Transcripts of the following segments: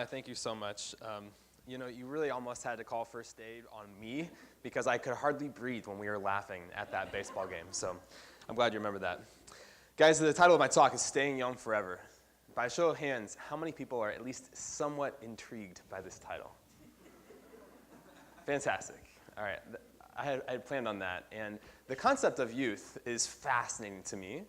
alumni, thank you so much. You really almost had to call first aid on me because I could hardly breathe when we were laughing at that baseball game. So I'm glad you remember that. Guys, the title of my talk is Staying Young Forever. By a show of hands, how many people are at least somewhat intrigued by this title? Fantastic. All right. I had planned on that. And the concept of youth is fascinating to me.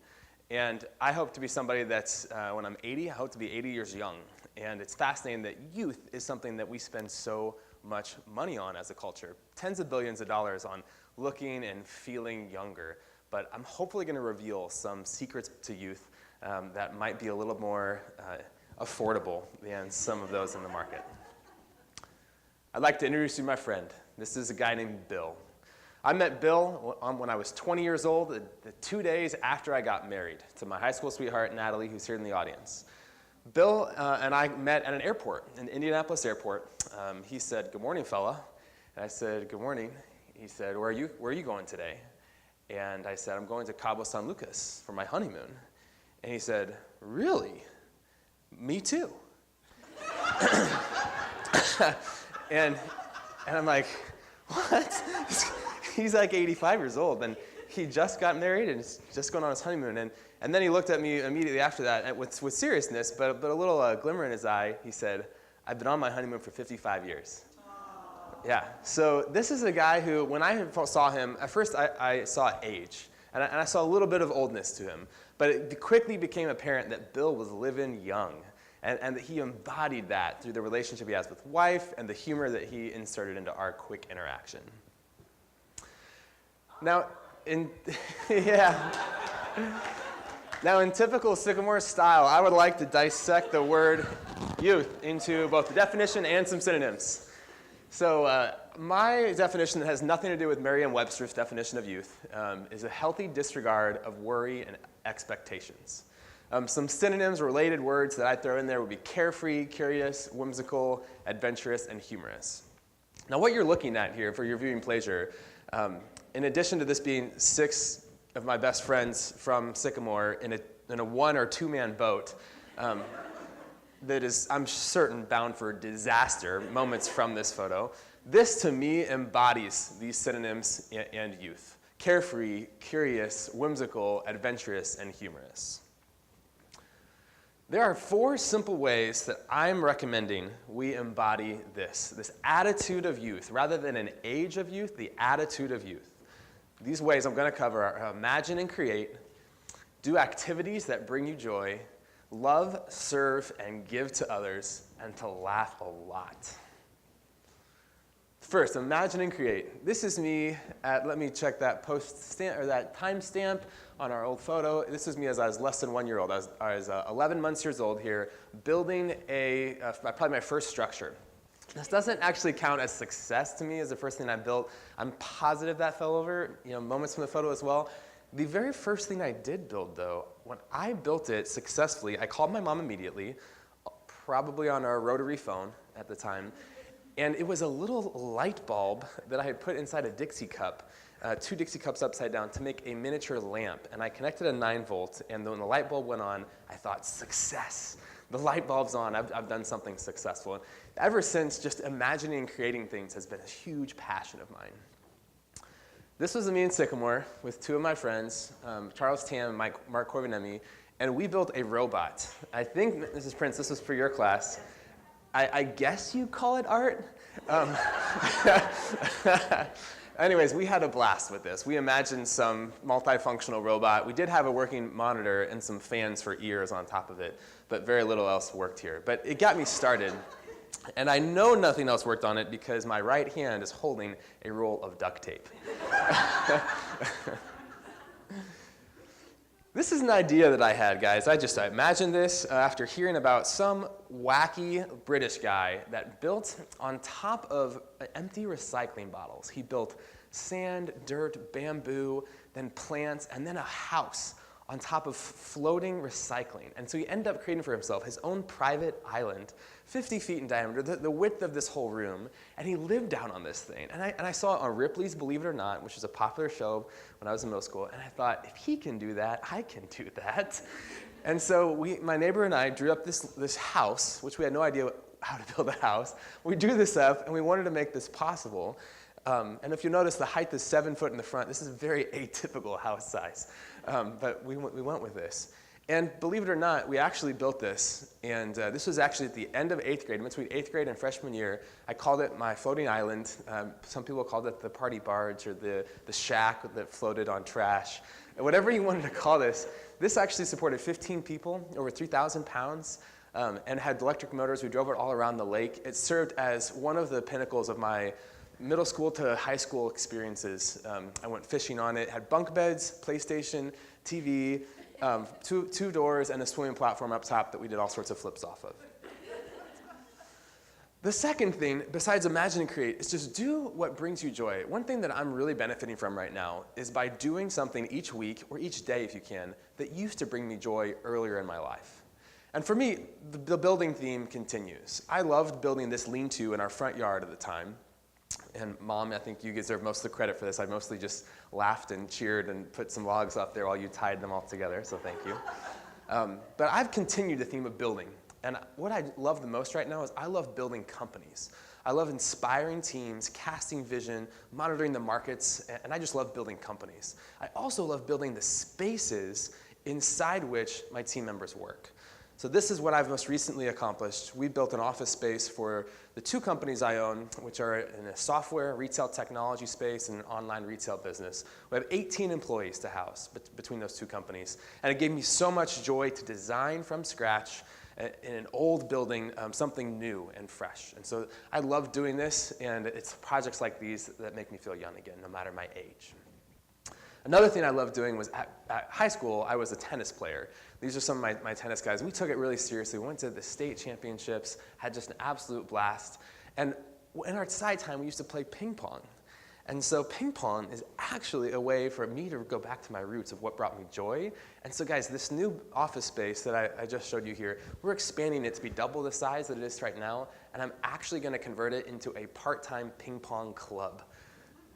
And I hope to be somebody that's, when I'm 80, I hope to be 80 years young. And it's fascinating that youth is something that we spend so much money on as a culture. Tens of billions of dollars on looking and feeling younger. But I'm hopefully going to reveal some secrets to youth that might be a little more affordable than some of those in the market. I'd like to introduce you to my friend. This is a guy named Bill. I met Bill when I was 20 years old, the 2 days after I got married to my high school sweetheart, Natalie, who's here in the audience. Bill and I met at an airport, in Indianapolis airport. He said, "Good morning, fella." And I said, "Good morning." He said, where are you going today?" And I said, "I'm going to Cabo San Lucas for my honeymoon." And he said, "Really? Me too." and I'm like, "What?" He's like 85 years old, and he just got married and is just going on his honeymoon. And then he looked at me immediately after that and with seriousness, but a little glimmer in his eye. He said, "I've been on my honeymoon for 55 years. Yeah, so this is a guy who, when I saw him, at first I saw age, and I saw a little bit of oldness to him, but it quickly became apparent that Bill was living young, and that he embodied that through the relationship he has with wife and the humor that he inserted into our quick interaction. Now, in typical Sycamore style, I would like to dissect the word youth into both the definition and some synonyms. So my definition that has nothing to do with Merriam-Webster's definition of youth is a healthy disregard of worry and expectations. Some synonyms, related words that I throw in there would be carefree, curious, whimsical, adventurous, and humorous. Now what you're looking at here for your viewing pleasure, in addition to this being 6 of my best friends from Sycamore in a 1 or 2 man boat, that is, I'm certain, bound for disaster moments from this photo. This, to me, embodies these synonyms and youth. Carefree, curious, whimsical, adventurous, and humorous. There are 4 simple ways that I'm recommending we embody this attitude of youth. Rather than an age of youth, the attitude of youth. These ways I'm going to cover are imagine and create, do activities that bring you joy, love, serve, and give to others, and to laugh a lot. First, imagine and create. This is me at, let me check that that timestamp on our old photo. This is me as I was less than 1 year old. I was 11 months old here, building probably my first structure. This doesn't actually count as success to me as the first thing I built. I'm positive that fell over, moments from the photo as well. The very first thing I did build, though, when I built it successfully, I called my mom immediately, probably on our rotary phone at the time, and it was a little light bulb that I had put inside a Dixie cup, 2 Dixie cups upside down, to make a miniature lamp. And I connected a 9-volt, and when the light bulb went on, I thought, success. The light bulb's on, I've done something successful. And ever since, just imagining and creating things has been a huge passion of mine. This was me in Sycamore with 2 of my friends, Charles Tam and Mark Corvinemi, and we built a robot. I think, Mrs. Prince, this was for your class. I guess you call it art? Anyways, we had a blast with this. We imagined some multifunctional robot. We did have a working monitor and some fans for ears on top of it, but very little else worked here. But it got me started. And I know nothing else worked on it because my right hand is holding a roll of duct tape. This is an idea that I had, guys. I imagined this after hearing about some wacky British guy that built on top of empty recycling bottles. He built sand, dirt, bamboo, then plants, and then a house on top of floating recycling. And so he ended up creating for himself his own private island, 50 feet in diameter, the width of this whole room, and he lived down on this thing. And I saw it on Ripley's Believe It or Not, which was a popular show when I was in middle school, and I thought, if he can do that, I can do that. And so my neighbor and I drew up this house, which we had no idea how to build a house. We drew this up, and we wanted to make this possible. And if you notice, the height is 7 foot in the front. This is a very atypical house size, but we went with this. And believe it or not, we actually built this, and this was actually at the end of 8th grade, in between 8th grade and freshman year. I called it my floating island. Some people called it the party barge or the shack that floated on trash. And whatever you wanted to call this, this actually supported 15 people, over 3,000 pounds, and had electric motors. We drove it all around the lake. It served as one of the pinnacles of my middle school to high school experiences. I went fishing on it, had bunk beds, PlayStation, TV, two doors, and a swimming platform up top that we did all sorts of flips off of. The second thing, besides imagine and create, is just do what brings you joy. One thing that I'm really benefiting from right now is by doing something each week, or each day if you can, that used to bring me joy earlier in my life. And for me, the building theme continues. I loved building this lean-to in our front yard at the time. And Mom, I think you deserve most of the credit for this. I mostly just laughed and cheered and put some logs up there while you tied them all together, so thank you. But I've continued the theme of building. And what I love the most right now is I love building companies. I love inspiring teams, casting vision, monitoring the markets, and I just love building companies. I also love building the spaces inside which my team members work. So this is what I've most recently accomplished. We built an office space for the 2 companies I own, which are in a software, retail technology space, and an online retail business. We have 18 employees to house between those 2 companies. And it gave me so much joy to design from scratch in an old building something new and fresh. And so I love doing this, and it's projects like these that make me feel young again, no matter my age. Another thing I loved doing was at high school, I was a tennis player. These are some of my tennis guys. We took it really seriously. We went to the state championships, had just an absolute blast. And in our side time, we used to play ping pong. And so ping pong is actually a way for me to go back to my roots of what brought me joy. And so guys, this new office space that I just showed you here, we're expanding it to be double the size that it is right now. And I'm actually going to convert it into a part-time ping pong club,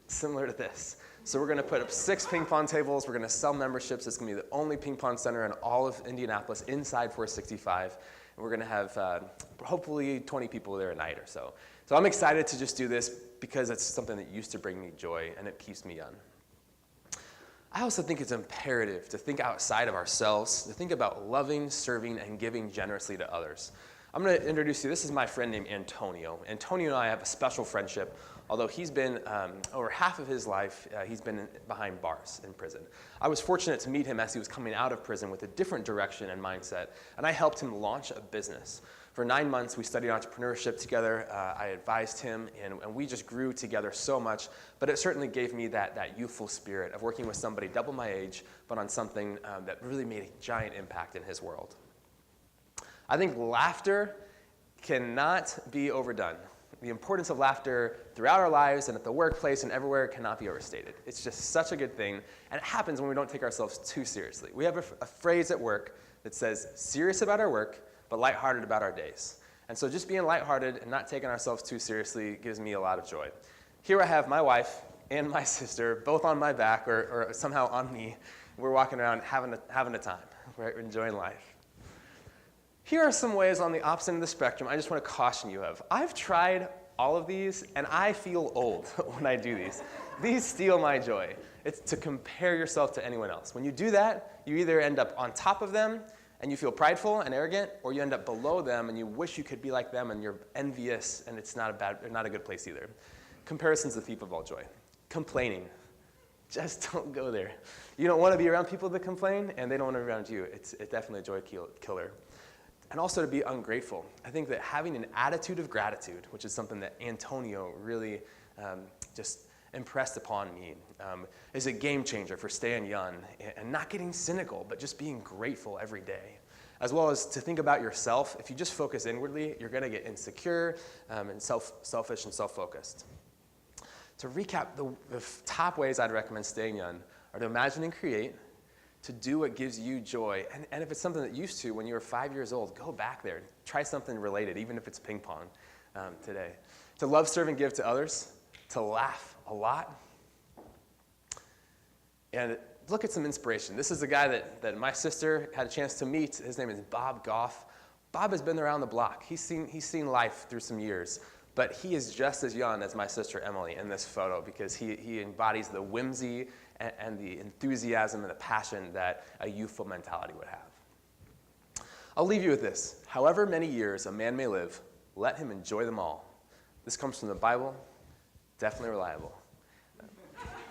similar to this. So we're going to put up 6 ping pong tables. We're going to sell memberships. It's going to be the only ping pong center in all of Indianapolis inside 465. And we're going to have hopefully 20 people there a night or so. So I'm excited to just do this because it's something that used to bring me joy, and it keeps me young. I also think it's imperative to think outside of ourselves, to think about loving, serving, and giving generously to others. I'm going to introduce you. This is my friend named Antonio. Antonio and I have a special friendship. Although he's been, over half of his life, he's been behind bars in prison. I was fortunate to meet him as he was coming out of prison with a different direction and mindset, and I helped him launch a business. For 9 months, we studied entrepreneurship together. I advised him, and we just grew together so much, but it certainly gave me that youthful spirit of working with somebody double my age, but on something that really made a giant impact in his world. I think laughter cannot be overdone. The importance of laughter throughout our lives and at the workplace and everywhere cannot be overstated. It's just such a good thing, and it happens when we don't take ourselves too seriously. We have a phrase at work that says, serious about our work, but lighthearted about our days. And so just being lighthearted and not taking ourselves too seriously gives me a lot of joy. Here I have my wife and my sister, both on my back or somehow on me. We're walking around having a time. We're enjoying life. Here are some ways on the opposite end of the spectrum I just want to caution you of. I've tried all of these, and I feel old when I do these. These steal my joy. It's to compare yourself to anyone else. When you do that, you either end up on top of them, and you feel prideful and arrogant, or you end up below them, and you wish you could be like them, and you're envious, and it's not a good place either. Comparison's the thief of all joy. Complaining. Just don't go there. You don't want to be around people that complain, and they don't want to be around you. It's definitely a joy killer. And also to be ungrateful. I think that having an attitude of gratitude, which is something that Antonio really just impressed upon me, is a game changer for staying young and not getting cynical, but just being grateful every day. As well as to think about yourself. If you just focus inwardly, you're going to get insecure and selfish and self-focused. To recap, the top ways I'd recommend staying young are to imagine and create, to do what gives you joy. And if it's something that you used to when you were 5 years old, go back there. Try something related, even if it's ping pong today. To love, serve, and give to others. To laugh a lot. And look at some inspiration. This is a guy that my sister had a chance to meet. His name is Bob Goff. Bob has been around the block. He's seen life through some years. But he is just as young as my sister Emily in this photo because he embodies the whimsy and the enthusiasm and the passion that a youthful mentality would have. I'll leave you with this. However many years a man may live, let him enjoy them all. This comes from the Bible, definitely reliable.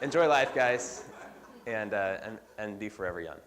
Enjoy life, guys, and be forever young.